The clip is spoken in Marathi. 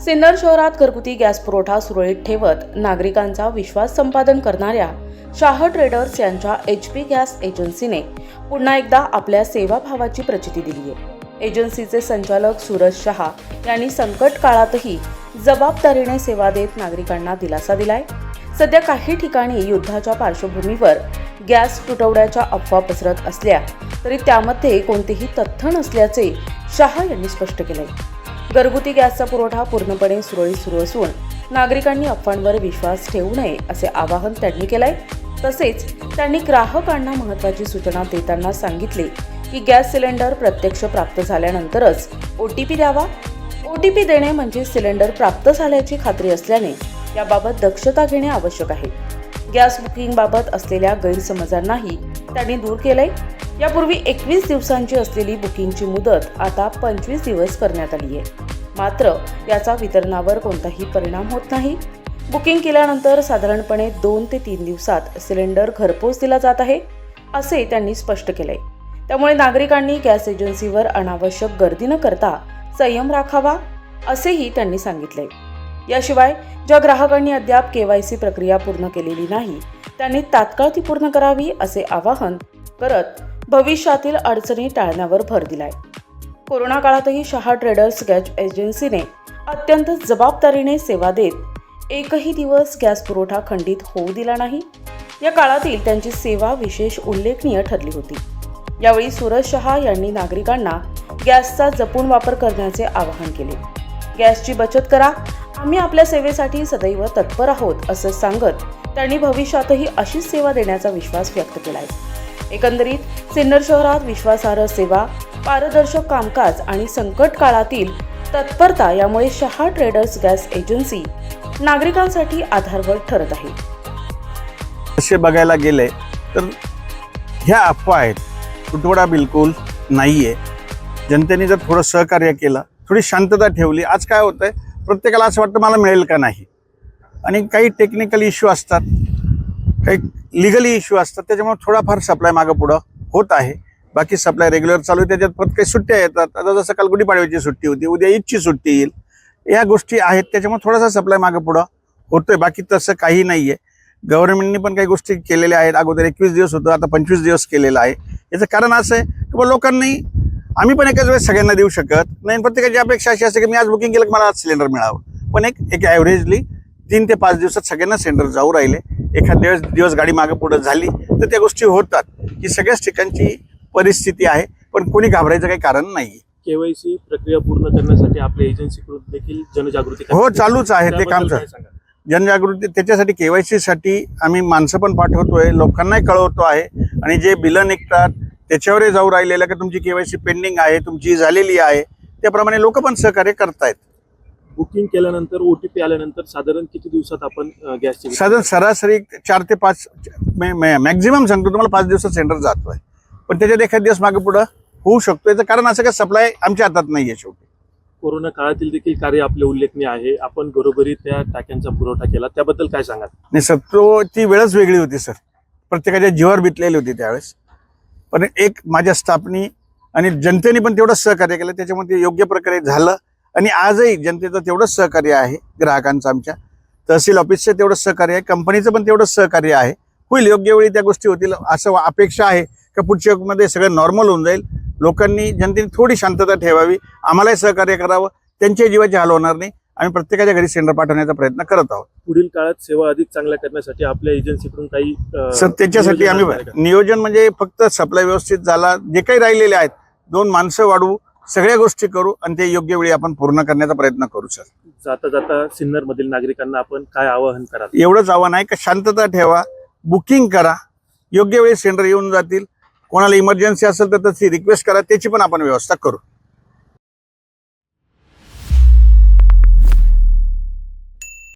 सिन्नर शहरात घरगुती गॅस पुरवठा सुरळीत ठेवत नागरिकांचा विश्वास संपादन करणाऱ्या शाह ट्रेडर्स यांच्या HP गॅस एजन्सीने पुन्हा एकदा आपल्या सेवाभावाची प्रचिती दिली आहे। एजन्सीचे संचालक सूरज शहा यांनी संकट काळातही जबाबदारीने सेवा देत नागरिकांना दिलासा दिलाय। सध्या काही ठिकाणी युद्धाच्या पार्श्वभूमीवर गॅस तुटवड्याच्या अफवा पसरत असल्या तरी त्यामध्ये कोणतेही तथ्य नसल्याचे शहा यांनी स्पष्ट केले। घरगुती गॅसचा पुरवठा पूर्णपणे सुरळीत सुरू असून नागरिकांनी अफवांवर विश्वास ठेवू नये असे आवाहन त्यांनी केलंय। तसेच त्यांनी ग्राहकांना महत्त्वाची सूचना देताना सांगितले की गॅस सिलेंडर प्रत्यक्ष प्राप्त झाल्यानंतरच OTP द्यावा। OTP देणे म्हणजे सिलेंडर प्राप्त झाल्याची खात्री असल्याने याबाबत दक्षता घेणे आवश्यक आहे। गॅस बुकिंग बाबत असलेल्या गैरसमजांनाही त्यांनी दूर केलंय। यापूर्वी 21 दिवसांची असलेली बुकिंगची मुदत आता 25 दिवस करण्यात आली आहे। मात्र याचा वितरणावर कोणताही परिणाम होत नाही। बुकिंग केल्यानंतर साधारणपणे 2 ते 3 दिवसात सिलेंडर घरपोच दिला जात आहे असे त्यांनी स्पष्ट केले। त्यामुळे नागरिकांनी गॅस एजन्सीवर अनावश्यक गर्दी न करता संयम राखावा असेही त्यांनी सांगितले। याशिवाय ज्या ग्राहकांनी अद्याप KYC प्रक्रिया पूर्ण केलेली नाही त्यांनी तात्काळ ती पूर्ण करावी असे आवाहन करत भविष्यातील अडचणी टाळण्यावर भर दिलाय। कोरोना काळातही शाह ट्रेडर्स गॅस एजन्सीने अत्यंत जबाबदारीने सेवा देत एकही दिवस गॅस पुरवठा खंडित होऊ दिला नाही। या काळातील त्यांची सेवा विशेष उल्लेखनीय ठरली होती। यावेळी सूरज शहा यांनी नागरिकांना गॅसचा जपून वापर करण्याचे आवाहन केले। गॅसची बचत करा, आम्ही आपल्या सेवेसाठी सदैव तत्पर आहोत असं सांगत त्यांनी भविष्यातही अशीच सेवा देण्याचा विश्वास व्यक्त केलाय। एकंदरीत सिन्नर शहरात विश्वासार्ह सेवा, पारदर्शक कामकाज आणि संकट काळातील तत्परता यामुळे शाह ट्रेडर्स गॅस एजन्सी नागरिकांसाठी आधारवर ठरत आहे। असे बघायला गेले तर ह्या अफवा आहेत, तुटवडा बिलकुल नाहीये। जनतेने जर थोडं सहकार्य केलं, थोडी शांतता ठेवली, आज काय होतंय प्रत्येकाला असं वाटतं मला मिळेल का नाही, आणि काही टेक्निकल इश्यू असतात, काही लिगली इश्यू असतात, त्याच्यामुळे थोडाफार सप्लाय मागं पुढं होत आहे। बाकी सप्लाय रेग्युलर चालू आहे। त्याच्यात फक्त काही सुट्ट्या येतात। आता जसं काल गुढीपाडव्याची सुट्टी होती, उद्या ईदची सुट्टी येईल, या गोष्टी आहेत, त्याच्यामुळे थोडासा सप्लाय मागं पुढं होतोय। बाकी तसं काही नाही आहे। गव्हर्नमेंटने पण काही गोष्टी केलेल्या आहेत। अगोदर 21 दिवस होतं, आता 25 दिवस केलेलं आहे। याचं कारण असं आहे की बा लोकांनी, आम्ही पण एकाच वेळेस सगळ्यांना देऊ शकत नाही। प्रत्येकाची अपेक्षा अशी असते की मी आज बुकिंग केलं की मला आज सिलेंडर मिळावं, पण एक ॲव्हरेजली 3 ते 5 दिवसात सगळ्यांना सिलेंडर जाऊ राहिले। एखाद्या दिवस गाडी मागं पुढं झाली तर त्या गोष्टी होतात। ही सगळ्याच ठिकाणची परिस्थिती आहे, पण कोणी घाबरायचं काही कारण नाही। KYC प्रक्रिया पूर्ण करण्यासाठी आपल्या एजन्सीकडून देखील जनजागृती हो चालूच आहे ते काम। जनजागृती त्याच्यासाठी KYC साठी आम्ही माणसं पण पाठवतोय, लोकांनाही कळवतो आहे, आणि जे बिलं निघतात त्याच्यावरही जाऊ राहिलेलं की तुमची KYC पेंडिंग आहे, तुमची झालेली आहे, त्याप्रमाणे लोक पण सहकार्य करतायत। बुकिंग केल्यानंतर OTP आल्यानंतर साधारण किती दिवसात आपण गॅसची साधारण सरासरी 4 ते 5 मॅक्झिमम सांगतो तुम्हाला 5 दिवसात सिलेंडर जातोय, पण त्याच्यात एखाद दिवस मागे पुढं होऊ शकतो। याचं कारण असं का सप्लाय आमच्या हातात नाहीये। शेवटी कोरोना काळातील देखील कार्य आपले उल्लेखनीय आहे। आपण बरोबरी त्या टाक्यांचा पुरवठा केला, त्याबद्दल काय सांगाल? नाही सर, ती वेळच वेगळी होती सर, प्रत्येकाच्या जीवावर बितलेली होती त्यावेळेस, पण एक माझ्या स्टाफनी आणि जनतेने पण तेवढंच सहकार्य केलं, त्याच्यामध्ये योग्य प्रकारे झालं। आणि आजही जनतेचं तेवढंच सहकार्य आहे, ग्राहकांचं, आमच्या तहसील ऑफिसचं तेवढंच सहकार्य आहे, कंपनीचं पण तेवढंच सहकार्य आहे। होईल योग्य वेळी त्या गोष्टी होतील असं अपेक्षा आहे का पुढच्या मध्ये सगळं नॉर्मल होऊन जाईल। लोकांनी, जनतेने थोडी शांतता ठेवावी, आम्हालाही सहकार्य करावं, त्यांच्या जीवाची हाल होणार नाही। आम्ही प्रत्येकाच्या घरी सिलेंडर पाठवण्याचा प्रयत्न करत आहोत। पुढील काळात सेवा अधिक चांगल्या करण्यासाठी आपल्या एजन्सीकडून काही सर त्याच्यासाठी आम्ही नियोजन म्हणजे फक्त सप्लाय व्यवस्थित झाला, जे काही राहिलेले आहेत 2 माणसं वाढवू, सगळ्या गोष्टी करू आणि ते योग्य वेळी आपण पूर्ण करण्याचा प्रयत्न करू। सर जाता जाता सिन्नर मधील नागरिकांना आपण काय आवाहन कराल? एवढंच आव्हान आहे की शांतता ठेवा, बुकिंग करा, योग्य वेळी सिलेंडर येऊन जातील। कोणाला इमर्जन्सी असेल तर तशी रिक्वेस्ट करा, त्याची पण आपण व्यवस्था करू।